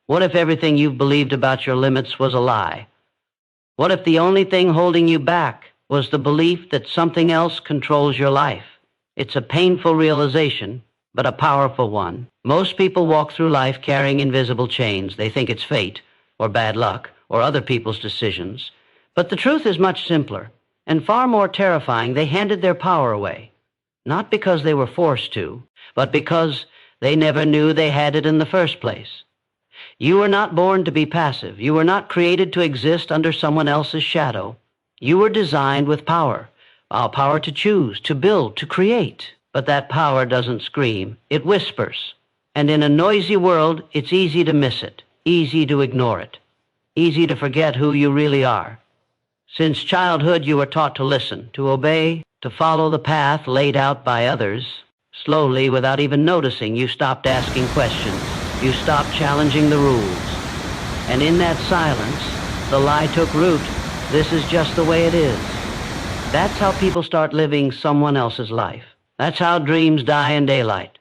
What if everything you've believed about your limits was a lie? What if the only thing holding you back was the belief that something else controls your life? It's a painful realization, but a powerful one. Most people walk through life carrying invisible chains. They think it's fate, or bad luck, or other people's decisions. But the truth is much simpler, and far more terrifying. They handed their power away, not because they were forced to, but because they never knew they had it in the first place. You were not born to be passive. You were not created to exist under someone else's shadow. You were designed with power, power to choose, to build, to create. But that power doesn't scream. It whispers. And in a noisy world, it's easy to miss it, easy to ignore it, easy to forget who you really are. Since childhood, you were taught to listen, to obey, to follow the path laid out by others. Slowly, without even noticing, you stopped asking questions. You stopped challenging the rules. And in that silence, the lie took root. This is just the way it is. That's how people start living someone else's life. That's how dreams die in daylight.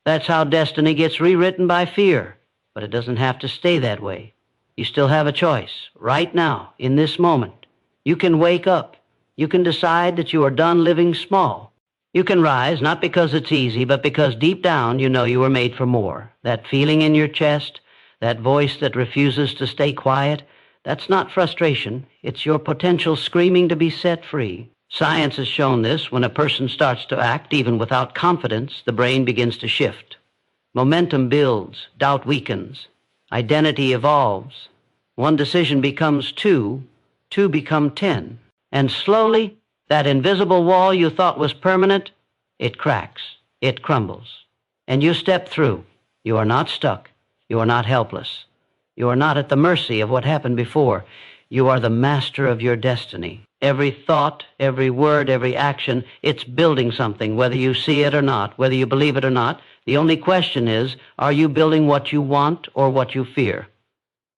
That's how destiny gets rewritten by fear. But it doesn't have to stay that way. You still have a choice, right now, in this moment. You can wake up. You can decide that you are done living small. You can rise, not because it's easy, but because deep down you know you were made for more. That feeling in your chest, that voice that refuses to stay quiet, that's not frustration. It's your potential screaming to be set free. Science has shown this. When a person starts to act, even without confidence, the brain begins to shift. Momentum builds, doubt weakens, identity evolves. One decision becomes two become 10. And slowly, that invisible wall you thought was permanent, it cracks, it crumbles. And you step through. You are not stuck. You are not helpless. You are not at the mercy of what happened before. You are the master of your destiny. Every thought, every word, every action, it's building something, whether you see it or not, whether you believe it or not. The only question is, are you building what you want or what you fear?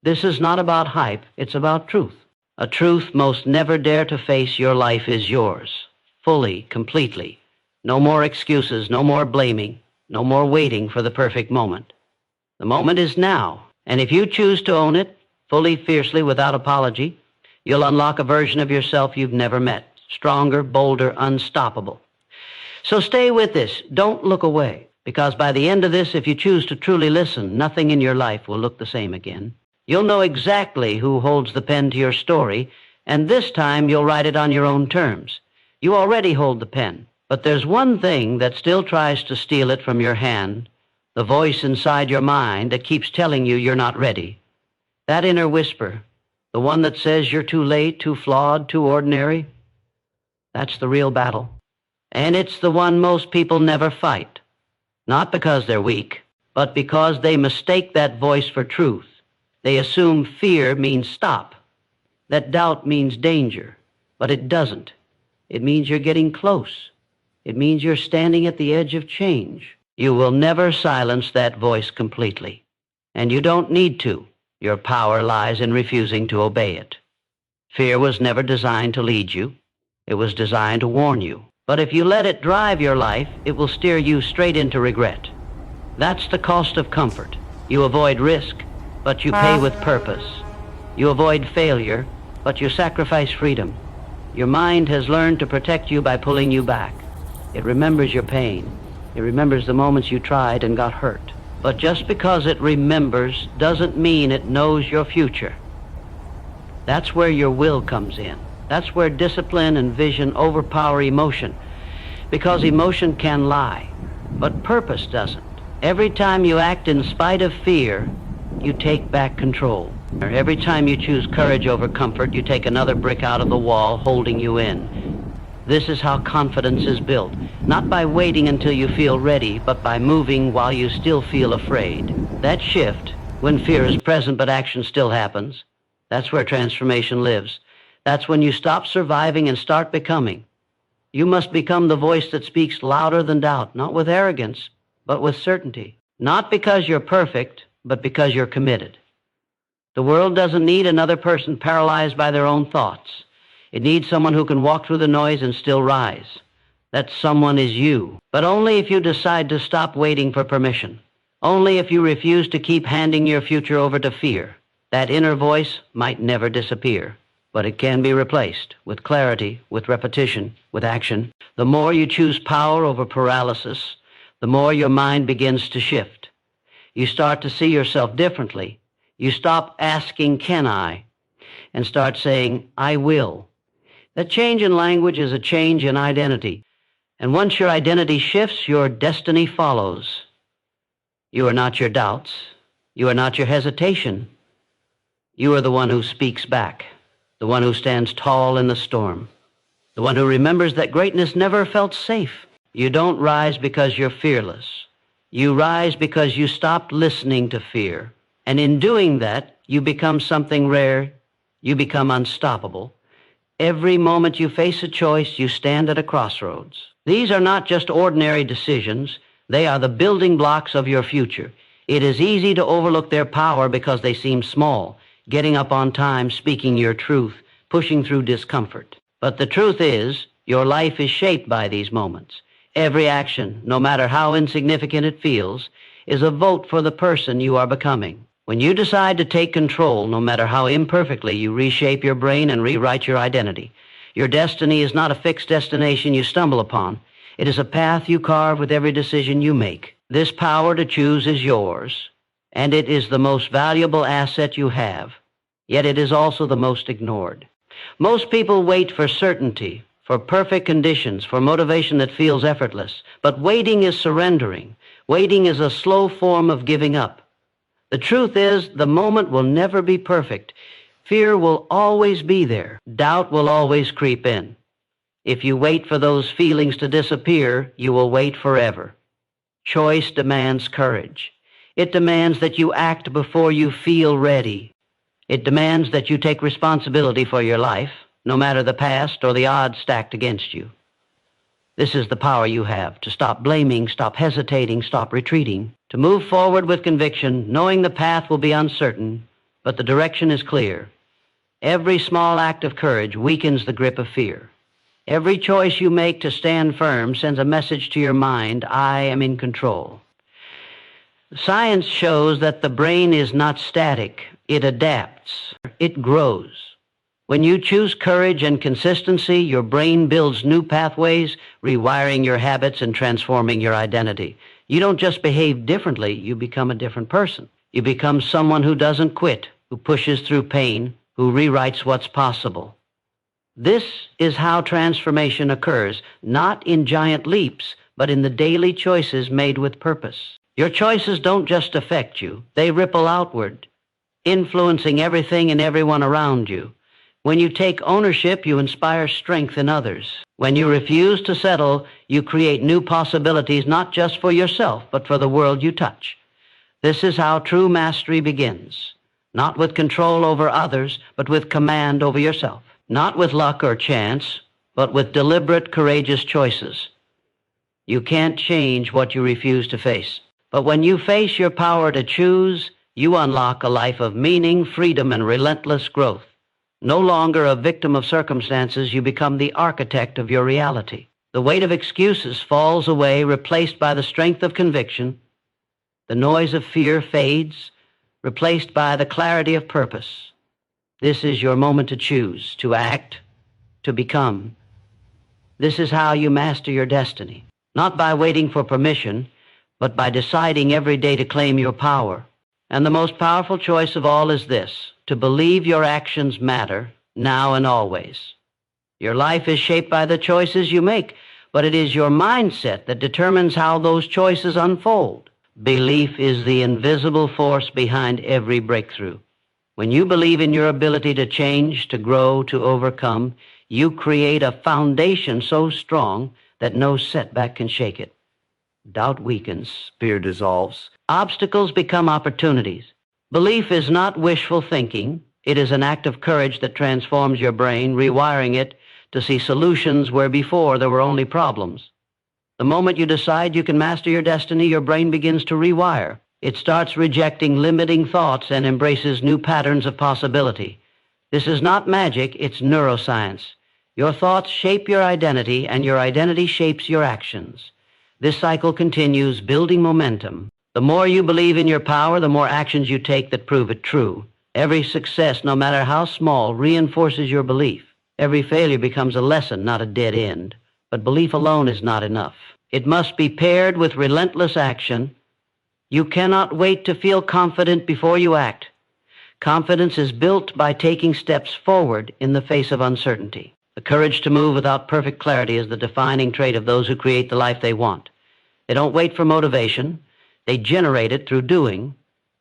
This is not about hype, it's about truth. A truth most never dare to face. Your life is yours, fully, completely. No more excuses, no more blaming, no more waiting for the perfect moment. The moment is now, and if you choose to own it, fully, fiercely, without apology, you'll unlock a version of yourself you've never met, stronger, bolder, unstoppable. So stay with this. Don't look away, because by the end of this, if you choose to truly listen, nothing in your life will look the same again. You'll know exactly who holds the pen to your story, and this time you'll write it on your own terms. You already hold the pen, but there's one thing that still tries to steal it from your hand, the voice inside your mind that keeps telling you you're not ready. That inner whisper, the one that says you're too late, too flawed, too ordinary, that's the real battle. And it's the one most people never fight, not because they're weak, but because they mistake that voice for truth. They assume fear means stop, that doubt means danger, but it doesn't. It means you're getting close. It means you're standing at the edge of change. You will never silence that voice completely, and you don't need to. Your power lies in refusing to obey it. Fear was never designed to lead you. It was designed to warn you. But if you let it drive your life, it will steer you straight into regret. That's the cost of comfort. You avoid risk, but you pay with purpose. You avoid failure, but you sacrifice freedom. Your mind has learned to protect you by pulling you back. It remembers your pain. It remembers the moments you tried and got hurt. But just because it remembers doesn't mean it knows your future. That's where your will comes in. That's where discipline and vision overpower emotion. Because emotion can lie, but purpose doesn't. Every time you act in spite of fear, you take back control. Every time you choose courage over comfort, you take another brick out of the wall holding you in. This is how confidence is built, not by waiting until you feel ready, but by moving while you still feel afraid. That shift, when fear is present but action still happens, that's where transformation lives. That's when you stop surviving and start becoming. You must become the voice that speaks louder than doubt, not with arrogance, but with certainty. Not because you're perfect, but because you're committed. The world doesn't need another person paralyzed by their own thoughts. It needs someone who can walk through the noise and still rise. That someone is you, but only if you decide to stop waiting for permission. Only if you refuse to keep handing your future over to fear. That inner voice might never disappear, but it can be replaced with clarity, with repetition, with action. The more you choose power over paralysis, the more your mind begins to shift. You start to see yourself differently. You stop asking, "Can I?" and start saying, "I will." That change in language is a change in identity. And once your identity shifts, your destiny follows. You are not your doubts. You are not your hesitation. You are the one who speaks back, the one who stands tall in the storm, the one who remembers that greatness never felt safe. You don't rise because you're fearless. You rise because you stopped listening to fear. And in doing that, you become something rare. You become unstoppable. Every moment you face a choice, you stand at a crossroads. These are not just ordinary decisions. They are the building blocks of your future. It is easy to overlook their power because they seem small, getting up on time, speaking your truth, pushing through discomfort. But the truth is, your life is shaped by these moments. Every action, no matter how insignificant it feels, is a vote for the person you are becoming. When you decide to take control, no matter how imperfectly you reshape your brain and rewrite your identity, your destiny is not a fixed destination you stumble upon. It is a path you carve with every decision you make. This power to choose is yours, and it is the most valuable asset you have, yet it is also the most ignored. Most people wait for certainty, for perfect conditions, for motivation that feels effortless. But waiting is surrendering. Waiting is a slow form of giving up. The truth is, the moment will never be perfect. Fear will always be there. Doubt will always creep in. If you wait for those feelings to disappear, you will wait forever. Choice demands courage. It demands that you act before you feel ready. It demands that you take responsibility for your life, no matter the past or the odds stacked against you. This is the power you have to stop blaming, stop hesitating, stop retreating, to move forward with conviction, knowing the path will be uncertain, but the direction is clear. Every small act of courage weakens the grip of fear. Every choice you make to stand firm sends a message to your mind, "I am in control." Science shows that the brain is not static. It adapts. It grows. When you choose courage and consistency, your brain builds new pathways, rewiring your habits and transforming your identity. You don't just behave differently, you become a different person. You become someone who doesn't quit, who pushes through pain, who rewrites what's possible. This is how transformation occurs, not in giant leaps, but in the daily choices made with purpose. Your choices don't just affect you, they ripple outward, influencing everything and everyone around you. When you take ownership, you inspire strength in others. When you refuse to settle, you create new possibilities not just for yourself, but for the world you touch. This is how true mastery begins. Not with control over others, but with command over yourself. Not with luck or chance, but with deliberate, courageous choices. You can't change what you refuse to face. But when you face your power to choose, you unlock a life of meaning, freedom, and relentless growth. No longer a victim of circumstances, you become the architect of your reality. The weight of excuses falls away, replaced by the strength of conviction. The noise of fear fades, replaced by the clarity of purpose. This is your moment to choose, to act, to become. This is how you master your destiny, not by waiting for permission, but by deciding every day to claim your power. And the most powerful choice of all is this: to believe your actions matter, now and always. Your life is shaped by the choices you make, but it is your mindset that determines how those choices unfold. Belief is the invisible force behind every breakthrough. When you believe in your ability to change, to grow, to overcome, you create a foundation so strong that no setback can shake it. Doubt weakens, fear dissolves. Obstacles become opportunities. Belief is not wishful thinking. It is an act of courage that transforms your brain, rewiring it to see solutions where before there were only problems. The moment you decide you can master your destiny, your brain begins to rewire. It starts rejecting limiting thoughts and embraces new patterns of possibility. This is not magic, it's neuroscience. Your thoughts shape your identity, and your identity shapes your actions. This cycle continues, building momentum. The more you believe in your power, the more actions you take that prove it true. Every success, no matter how small, reinforces your belief. Every failure becomes a lesson, not a dead end. But belief alone is not enough. It must be paired with relentless action. You cannot wait to feel confident before you act. Confidence is built by taking steps forward in the face of uncertainty. The courage to move without perfect clarity is the defining trait of those who create the life they want. They don't wait for motivation. They generate it through doing.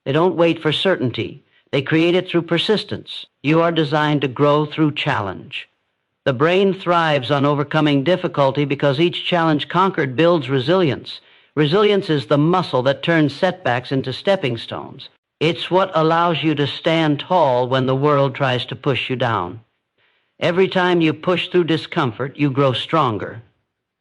They don't wait for certainty. They create it through persistence. You are designed to grow through challenge. The brain thrives on overcoming difficulty because each challenge conquered builds resilience. Resilience is the muscle that turns setbacks into stepping stones. It's what allows you to stand tall when the world tries to push you down. Every time you push through discomfort, you grow stronger.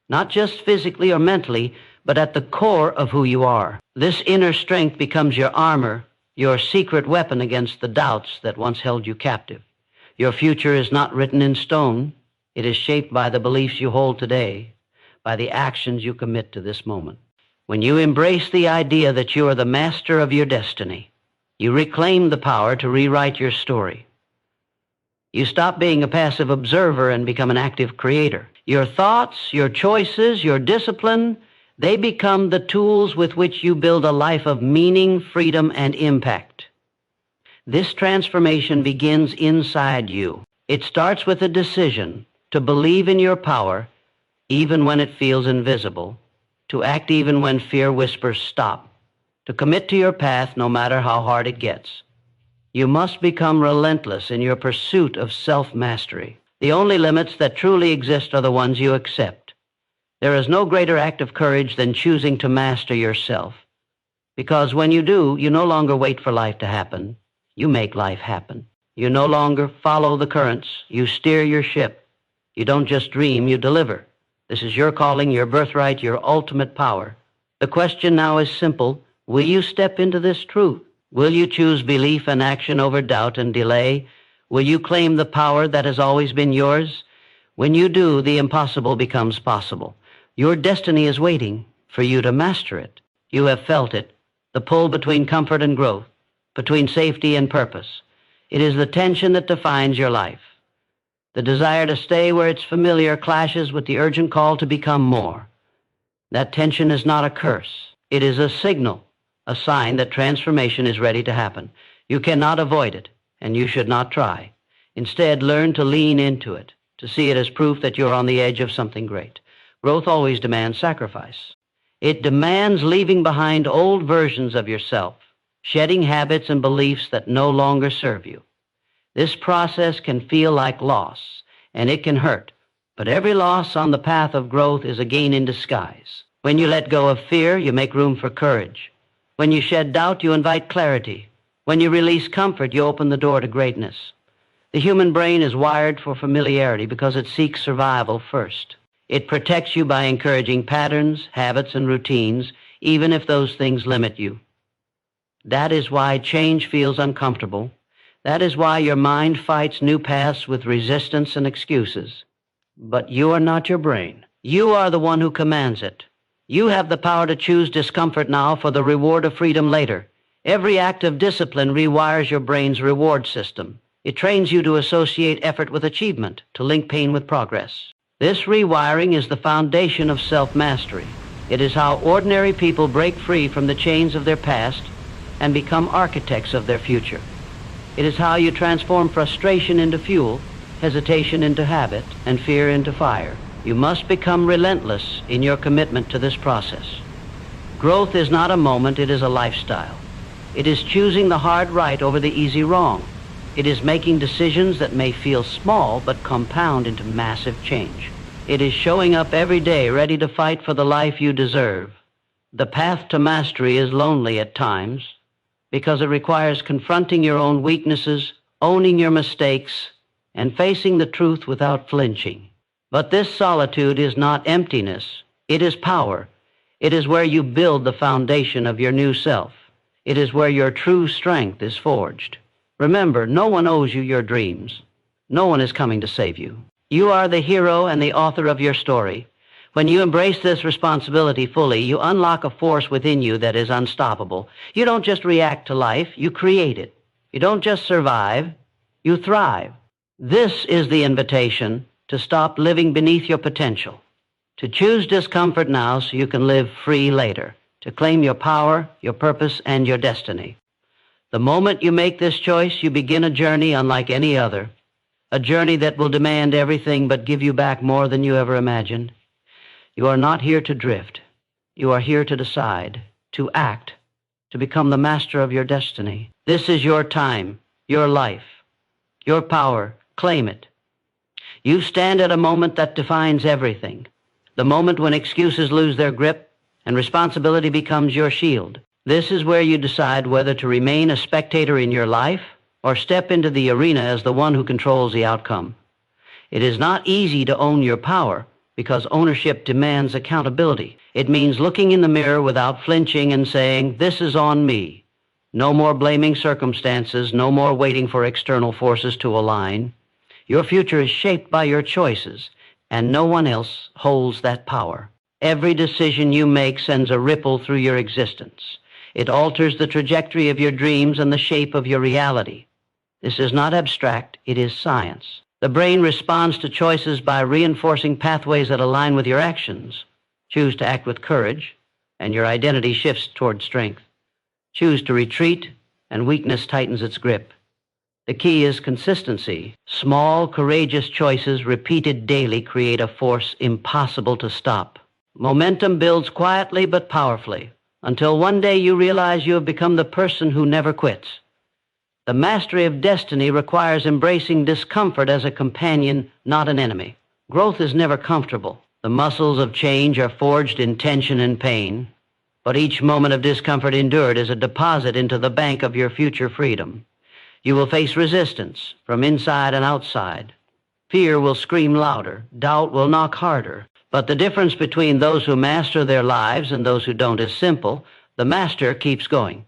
Not just physically or mentally, but at the core of who you are. This inner strength becomes your armor, your secret weapon against the doubts that once held you captive. Your future is not written in stone. It is shaped by the beliefs you hold today, by the actions you commit to this moment. When you embrace the idea that you are the master of your destiny, you reclaim the power to rewrite your story. You stop being a passive observer and become an active creator. Your thoughts, your choices, your discipline, they become the tools with which you build a life of meaning, freedom, and impact. This transformation begins inside you. It starts with a decision to believe in your power, even when it feels invisible, to act even when fear whispers stop, to commit to your path no matter how hard it gets. You must become relentless in your pursuit of self-mastery. The only limits that truly exist are the ones you accept. There is no greater act of courage than choosing to master yourself. Because when you do, you no longer wait for life to happen. You make life happen. You no longer follow the currents. You steer your ship. You don't just dream, you deliver. This is your calling, your birthright, your ultimate power. The question now is simple. Will you step into this truth? Will you choose belief and action over doubt and delay? Will you claim the power that has always been yours? When you do, the impossible becomes possible. Your destiny is waiting for you to master it. You have felt it, the pull between comfort and growth, between safety and purpose. It is the tension that defines your life. The desire to stay where it's familiar clashes with the urgent call to become more. That tension is not a curse. It is a signal, a sign that transformation is ready to happen. You cannot avoid it, and you should not try. Instead, learn to lean into it, to see it as proof that you're on the edge of something great. Growth always demands sacrifice. It demands leaving behind old versions of yourself, shedding habits and beliefs that no longer serve you. This process can feel like loss, and it can hurt, but every loss on the path of growth is a gain in disguise. When you let go of fear, you make room for courage. When you shed doubt, you invite clarity. When you release comfort, you open the door to greatness. The human brain is wired for familiarity because it seeks survival first. It protects you by encouraging patterns, habits, and routines, even if those things limit you. That is why change feels uncomfortable. That is why your mind fights new paths with resistance and excuses. But you are not your brain. You are the one who commands it. You have the power to choose discomfort now for the reward of freedom later. Every act of discipline rewires your brain's reward system. It trains you to associate effort with achievement, to link pain with progress. This rewiring is the foundation of self-mastery. It is how ordinary people break free from the chains of their past and become architects of their future. It is how you transform frustration into fuel, hesitation into habit, and fear into fire. You must become relentless in your commitment to this process. Growth is not a moment, it is a lifestyle. It is choosing the hard right over the easy wrong. It is making decisions that may feel small but compound into massive change. It is showing up every day ready to fight for the life you deserve. The path to mastery is lonely at times because it requires confronting your own weaknesses, owning your mistakes, and facing the truth without flinching. But this solitude is not emptiness. It is power. It is where you build the foundation of your new self. It is where your true strength is forged. Remember, no one owes you your dreams. No one is coming to save you. You are the hero and the author of your story. When you embrace this responsibility fully, you unlock a force within you that is unstoppable. You don't just react to life, you create it. You don't just survive, you thrive. This is the invitation to stop living beneath your potential, to choose discomfort now so you can live free later, to claim your power, your purpose, and your destiny. The moment you make this choice, you begin a journey unlike any other, a journey that will demand everything but give you back more than you ever imagined. You are not here to drift. You are here to decide, to act, to become the master of your destiny. This is your time, your life, your power. Claim it. You stand at a moment that defines everything, the moment when excuses lose their grip and responsibility becomes your shield. This is where you decide whether to remain a spectator in your life or step into the arena as the one who controls the outcome. It is not easy to own your power because ownership demands accountability. It means looking in the mirror without flinching and saying, "This is on me." No more blaming circumstances, no more waiting for external forces to align. Your future is shaped by your choices, and no one else holds that power. Every decision you make sends a ripple through your existence. It alters the trajectory of your dreams and the shape of your reality. This is not abstract, it is science. The brain responds to choices by reinforcing pathways that align with your actions. Choose to act with courage, and your identity shifts toward strength. Choose to retreat, and weakness tightens its grip. The key is consistency. Small, courageous choices repeated daily create a force impossible to stop. Momentum builds quietly but powerfully, until one day you realize you have become the person who never quits. The mastery of destiny requires embracing discomfort as a companion, not an enemy. Growth is never comfortable. The muscles of change are forged in tension and pain, but each moment of discomfort endured is a deposit into the bank of your future freedom. You will face resistance from inside and outside. Fear will scream louder. Doubt will knock harder. But the difference between those who master their lives and those who don't is simple. The master keeps going.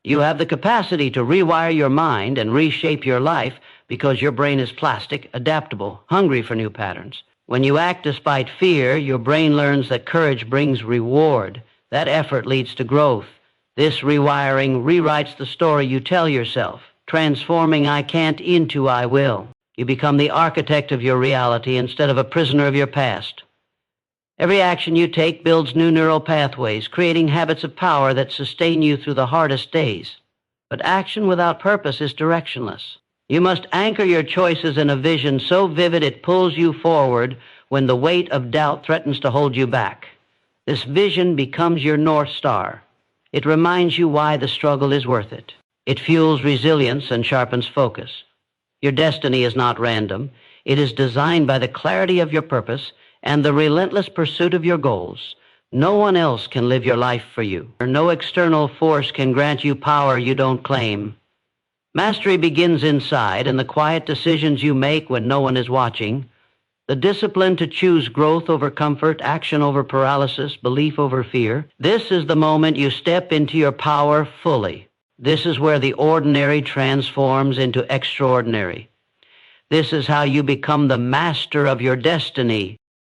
You have the capacity to rewire your mind and reshape your life because your brain is plastic, adaptable, hungry for new patterns. When you act despite fear, your brain learns that courage brings reward. That effort leads to growth. This rewiring rewrites the story you tell yourself, transforming "I can't" into "I will." You become the architect of your reality instead of a prisoner of your past. Every action you take builds new neural pathways, creating habits of power that sustain you through the hardest days. But action without purpose is directionless. You must anchor your choices in a vision so vivid it pulls you forward when the weight of doubt threatens to hold you back. This vision becomes your North Star. It reminds you why the struggle is worth it. It fuels resilience and sharpens focus. Your destiny is not random. It is designed by the clarity of your purpose and the relentless pursuit of your goals. No one else can live your life for you. No external force can grant you power you don't claim. Mastery begins inside in the quiet decisions you make when no one is watching. The discipline to choose growth over comfort, action over paralysis, belief over fear. This is the moment you step into your power fully. This is where the ordinary transforms into extraordinary. This is how you become the master of your destiny,